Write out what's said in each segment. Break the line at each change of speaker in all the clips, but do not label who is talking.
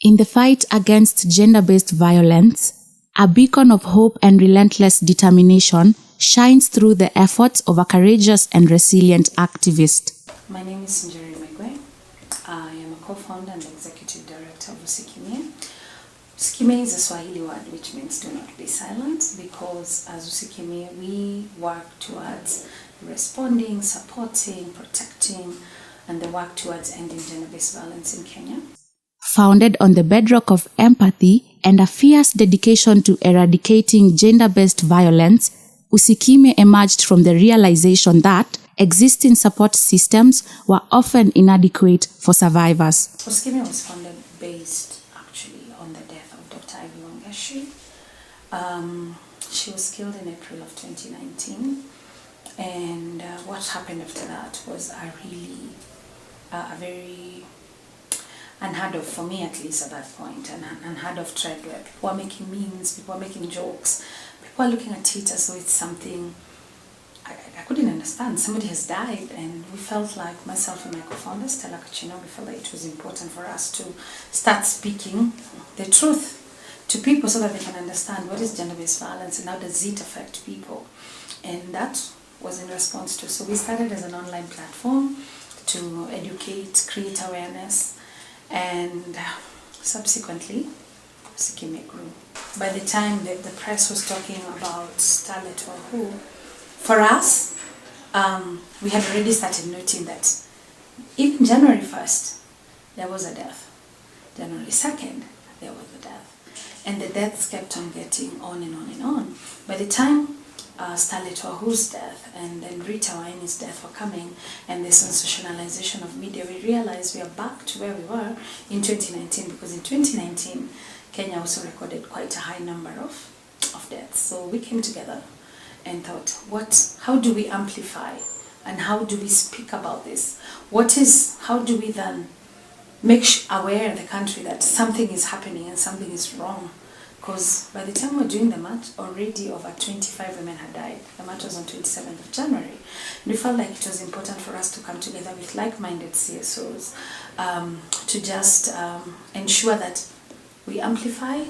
In the fight against gender-based violence, a beacon of hope and relentless determination shines through the efforts of a courageous and resilient activist.
My name is Njeri Migwi. I am a co-founder and executive director of Usikimie. Usikimie is a Swahili word which means do not be silent, because as Usikimie we work towards responding, supporting, protecting, and the work towards ending gender-based violence in Kenya.
Founded on the bedrock of empathy and a fierce dedication to eradicating gender-based violence, Usikimie emerged from the realization that existing support systems were often inadequate for survivors.
Usikimie was founded based actually on the death of Dr. Njeri. She was killed in April of 2019, and what happened after that was a very unheard of, for me at least at that point, an unheard of trend where people are making memes, people are making jokes, people are looking at it as though it's something I couldn't understand. Somebody has died, and we felt like, myself and my co-founder Stella Kachino, we felt like it was important for us to start speaking the truth to people so that they can understand what is gender-based violence and how does it affect people. And that was in response to, so we started as an online platform to educate, create awareness, and subsequently Usikimie grew. By the time that the press was talking about Starlet or who, for us, we had already started noting that even January 1st, there was a death. January 2nd, there was a death. And the deaths kept on getting on and on and on. By the time Starlet Wahu's death and then Rita Waini's death were coming, and the sensationalization of media, we realized we are back to where we were in 2019, because in 2019, Kenya also recorded quite a high number of deaths. So we came together and thought, how do we amplify and how do we speak about this? How do we then make aware the country that something is happening and something is wrong? Because by the time we were doing the march, already over 25 women had died. The march was on 27th of January. And we felt like it was important for us to come together with like-minded CSOs to just ensure that we amplify,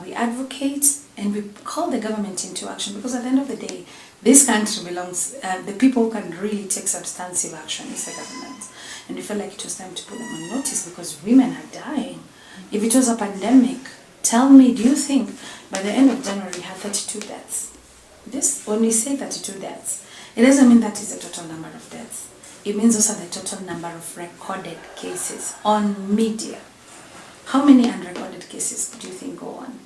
we advocate, and we call the government into action, because at the end of the day, this country belongs, the people who can really take substantive action is the government. And we felt like it was time to put them on notice, because women are dying. If it was a pandemic, tell me, do you think by the end of January we had 32 deaths? When we say 32 deaths, it doesn't mean that is the total number of deaths. It means also the total number of recorded cases on media. How many unrecorded cases do you think go on?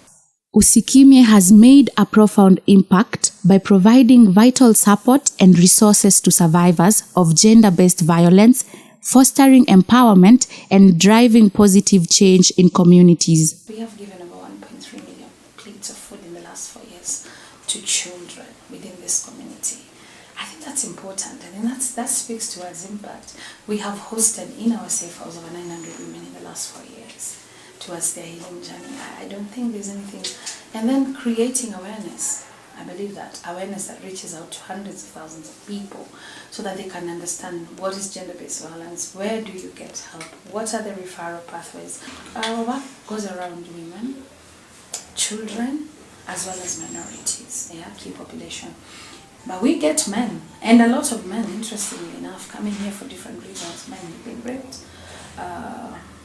Usikimie has made a profound impact by providing vital support and resources to survivors of gender-based violence, fostering empowerment and driving positive change in communities.
We have given over 1.3 million plates of food in the last 4 years to children within this community. I think that's important. I think that speaks towards impact. We have hosted in our safe house over 900 women in the last 4 years towards their healing journey. I don't think there's anything. And then creating awareness. I believe that awareness that reaches out to hundreds of thousands of people so that they can understand what is gender-based violence, where do you get help, what are the referral pathways. Our work goes around women, children, as well as minorities, key population. But we get men, and a lot of men, interestingly enough, coming here for different reasons. Men have been raped.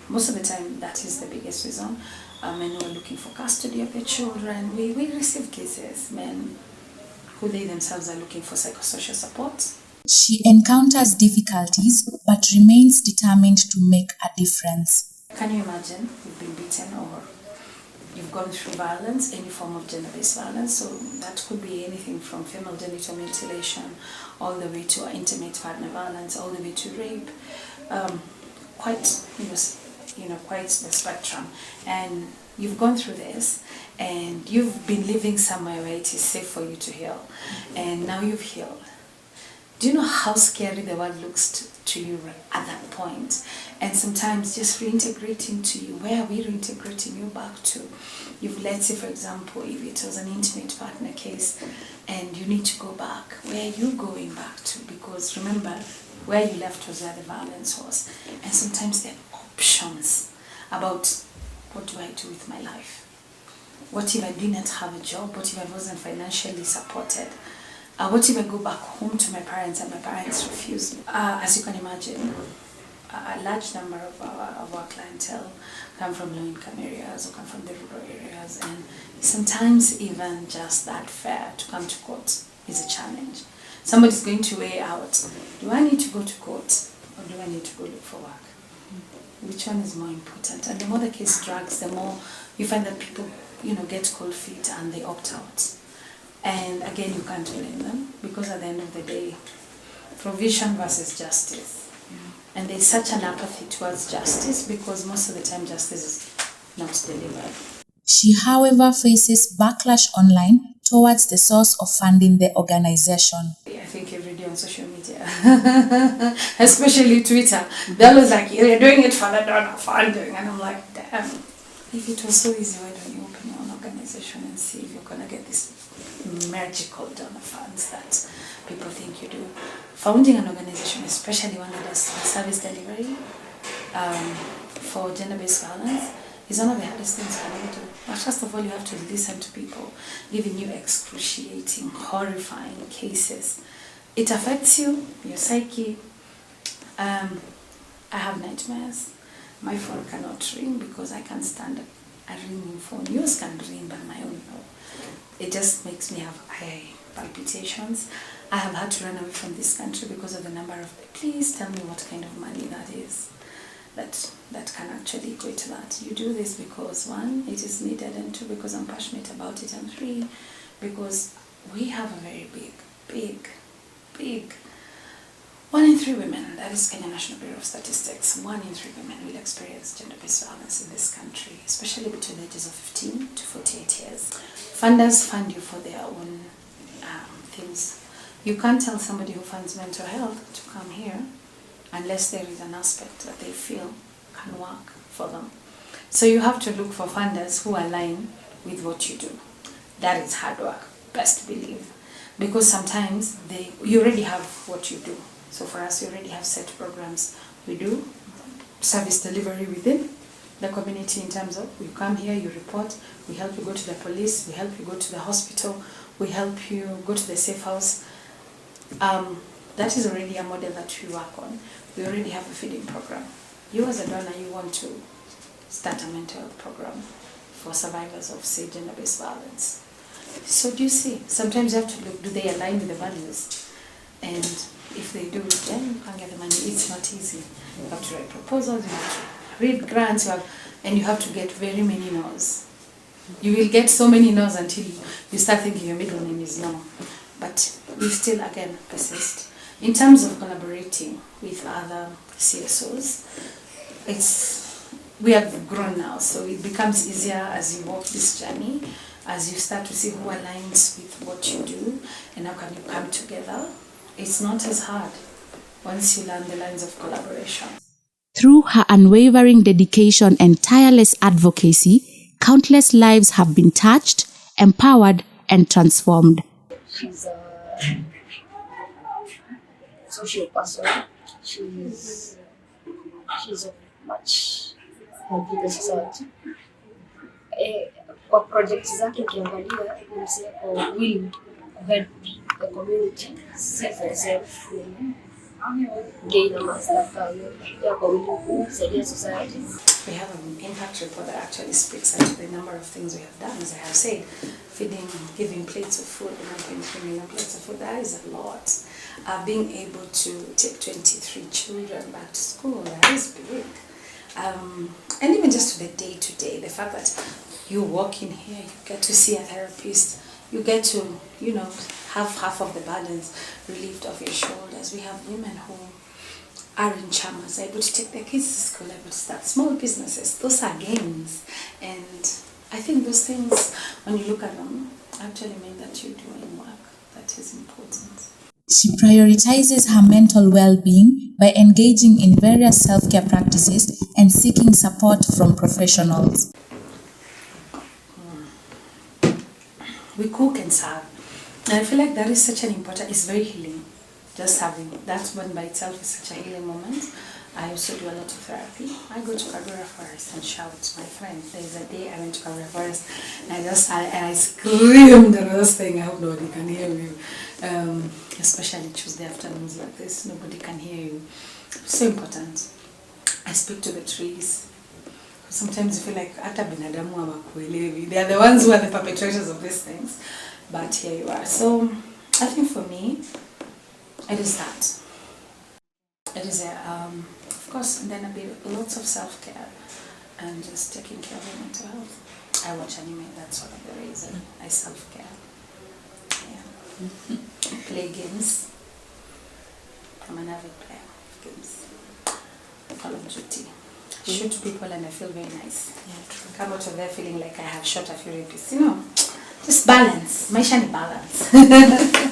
Most of the time, that is the biggest reason. Men who are looking for custody of their children. We receive cases, men who they themselves are looking for psychosocial support.
She encounters difficulties but remains determined to make a difference.
Can you imagine you've been beaten or you've gone through violence, any form of gender-based violence? So that could be anything from female genital mutilation all the way to intimate partner violence, all the way to rape. Quite the spectrum. And you've gone through this, and you've been living somewhere where it is safe for you to heal, and now you've healed. Do you know how scary the world looks to you at that point? And sometimes just reintegrating to you, where are we reintegrating you back to? Let's say, for example, if it was an intimate partner case and you need to go back, where are you going back to? Because remember, where you left was where the violence was. And sometimes there are options about what do I do with my life? What if I didn't have a job? What if I wasn't financially supported? What if I go back home to my parents and my parents refuse me? As you can imagine, a large number of our clientele come from low-income areas or come from the rural areas, and sometimes even just that fare to come to court is a challenge. Somebody's going to weigh out, do I need to go to court or do I need to go look for work? Which one is more important? And the more the case drags, the more you find that people, get cold feet and they opt out. And again, you can't blame them, because at the end of the day, provision versus justice. And there's such an apathy towards justice because most of the time justice is not delivered.
She, however, faces backlash online towards the source of funding the organization.
I think every day on social media, especially Twitter, they're always like, you're doing it for the donor funding. And I'm like, damn, if it was so easy, why don't you open your own organization and see if you're going to get these magical donor funds that people think you do. Founding an organization, especially one that does service delivery for gender-based violence, is one of the hardest things you can ever do. But first of all, you have to listen to people giving you excruciating, horrifying cases. It affects you, your psyche. I have nightmares. My phone cannot ring because I can't stand a ringing phone. Yours can ring, but my own no. It just makes me have high palpitations. I have had to run away from this country because of the number of, please tell me what kind of money that is. That can actually equate to that. You do this because one, it is needed, and two, because I'm passionate about it, and three, because we have a very big 1 in 3 women, that is Kenya National Bureau of Statistics, 1 in 3 women will experience gender-based violence in this country, especially between the ages of 15 to 48 years. Funders fund you for their own things. You can't tell somebody who funds mental health to come here unless there is an aspect that they feel can work for them. So you have to look for funders who align with what you do. That is hard work, best believe. Because sometimes you already have what you do. So for us, we already have set programs. We do service delivery within the community in terms of, you come here, you report, we help you go to the police, we help you go to the hospital, we help you go to the safe house. That is already a model that we work on. We already have a feeding program. You as a donor, you want to start a mental health program for survivors of, say, gender-based violence. So do you see? Sometimes you have to look, do they align with the values? And if they do, then you can get the money. It's not easy. You have to write proposals, you have to read grants, and you have to get very many no's. You will get so many no's until you start thinking your middle name is no. But we still, again, persist. In terms of collaborating with other CSOs, we have grown now, so it becomes easier as you walk this journey, as you start to see who aligns with what you do, and how can you come together. It's not as hard once you learn the lines of collaboration.
Through her unwavering dedication and tireless advocacy, countless lives have been touched, empowered, and transformed.
She's a social person. She's of much help to the society. Kwa project zake ukiangalia ni msee kwa will help the community, see for herself, gain a master kwa will kusaidia society.
We have an impact report that actually speaks out to the number of things we have done. As I have said, feeding, giving plates of food, 1.3 million plates of food, that is a lot. Being able to take 23 children back to school, that is big. And even just to the day-to-day, the fact that you walk in here, you get to see a therapist, you get to, have half of the burdens relieved off your shoulders. We have women who are in chamas, able to take their kids to school, able to start small businesses. Those are gains. And I think those things, when you look at them, actually mean that you're doing work that is important.
She prioritizes her mental well-being by engaging in various self-care practices and seeking support from professionals.
We cook and serve. And I feel like that is such an important, it's very healing. Just having that one by itself is such a healing moment. I also do a lot of therapy. I go to Kagura Forest and shout, my friend. There's a day I went to Kagura Forest and I screamed at this thing. I hope nobody can hear me. Especially Tuesday afternoons like this, nobody can hear you. So important. I speak to the trees. Sometimes you feel like hata binadamu hawakuelewi. They are the ones who are the perpetrators of these things. But here you are. So I think for me, it is that. It is of course, and then a bit lots of self-care and just taking care of your mental health. I watch anime. That's one of the reason. I self-care. Yeah. Play games. I'm an avid player of games. Call of Duty. Shoot people and I feel very nice. Yeah, come out of there feeling like I have shot a few rapists. Just balance. Maisha ni balance.